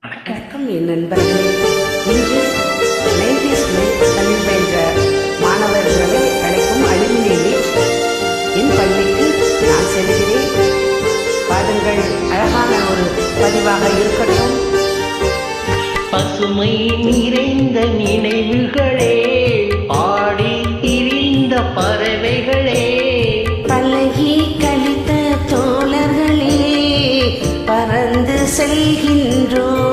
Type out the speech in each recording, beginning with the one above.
வணக்கம் என் நண்பர்களே. இன்று 90s தமிழ் பயின்ற மாணவர்களை அழைக்கும் அலுமினிய என் பள்ளிக்கு நான் செல்கிறேன். பாருங்கள், அழகான ஒரு பதிவாக இருக்கட்டும். பசுமை நிறைந்த நினைவுகளே, பாடி திரிந்த பறவைகளே, பழகி கழித்த தோழர்களே, பறந்து செல்கின்றோம்.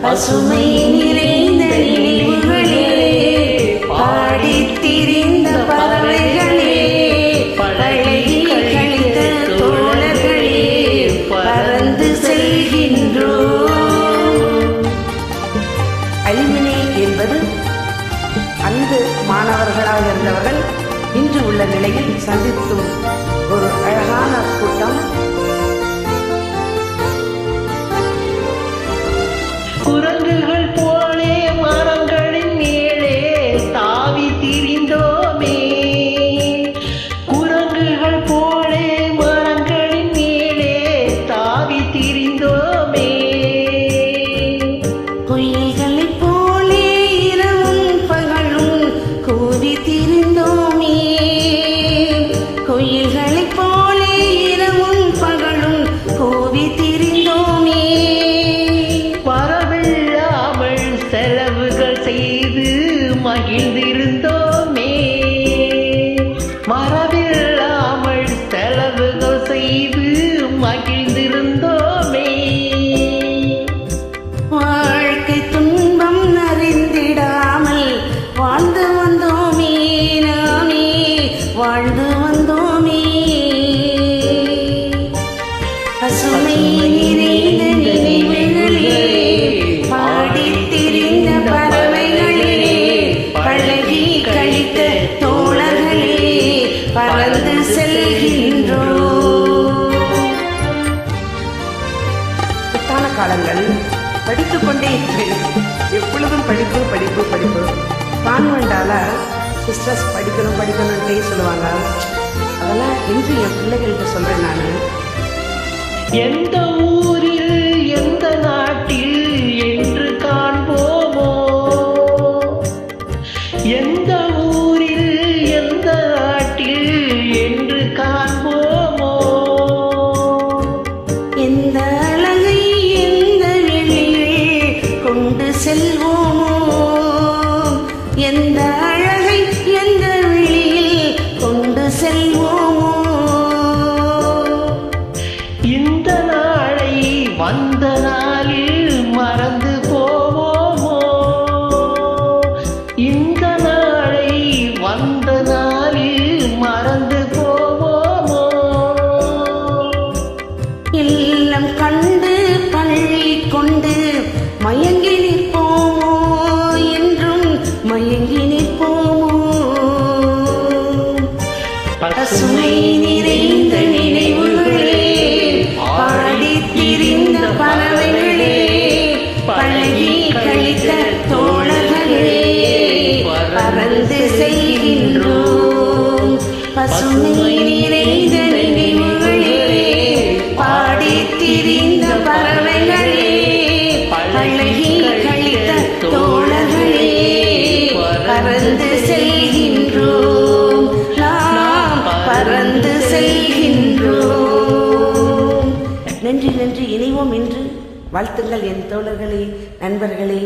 பசுமை நிறைந்த நினைவுகளே, பாடி திரிந்த பறவைகளே, பழகி கழித்த தோழர்களே, பறந்து செல்கின்றோம். அலுமினி என்பது அந்த மாணவர்களாக இருந்தவர்கள் இன்று உள்ள நிலையில் சந்தித்தும் ஒரு அழகான கூட்டம். குரங்குகள் போலே மரங்களின் மேலே தாவி திரிந்தோமே, குரங்குகள் போலே மரங்களின் மேலே தாவி திரிந்தோமே, குயில்களைப் போலே இரவும் பகலும் கூவி திரிந்தோமே, குயில்களைப் போலே இரவும் பகலும் கூவி திரிந்தோமே, வரவில்லாமல் செலவுகள் செய்து மகிழ்ந்திருந்தோமே, மறவில்லாமல் செலவுகள் செய்து மகிழ்ந்திருந்தோமே, வாழ்க்கை துன்பம் அறிந்திடாமல் வாழ்ந்து வந்தோமே, நாமே வாழ்ந்து வந்தோமே. பசுமை நிறைந்த நினைவுகளே, பாடி திரிந்த பறவைகளே, பழகி கழித்த தோழர்களே, பறந்து செல்கின்றோம். புத்தான காலங்கள் படித்துக் கொண்டே இருக்கிறேன். எப்பொழுதும் படிப்பு படிப்பு படிப்பு. கான்வெண்டால சிஸ்டர்ஸ் படிக்கணும் படிக்கணும்ட்டே சொல்லுவாங்க. அதெல்லாம் இன்று என் பிள்ளைகள்கிட்ட சொல்றேன் நான். எந்த ஊரில் எந்த நாட்டில் என்று காண்போமோ, எந்த ஊரில் எந்த நாட்டில் என்று காண்போமோ, எந்த அழகை எந்த வெளியில் கொண்டு செல்வோமோ, எந்த அழகை எந்த வெளியில் கொண்டு செல்வோமோ, இந்த நாளை வந்த நாளில் மறந்து போவோமோ, இந்த நாளை வந்த நாளில் மறந்து போவோமோ, இல்லம் கண்டு பள்ளி கொண்டு மயங்கி நிற்போமோ, என்றும் மயங்கி நிற்போமோ. பசுமை நிறைந்த நினைவுகளே, பாடி திரிந்த பறவைகளே, பழகி கழித்த தோழர்களே, பறந்து செல்கின்றோம். பசுமை நிறைந்த நினைவுகளே, பாடி திரிந்த பறவைகளே, பழகி கழித்த தோழர்களே, பறந்து செல்கின்றோம். நாம் பறந்து செல்கின்றோம். நன்றி நன்றி. இணைவோம் என்று வாழ்த்துங்கள் என் தோழர்களே, நண்பர்களே.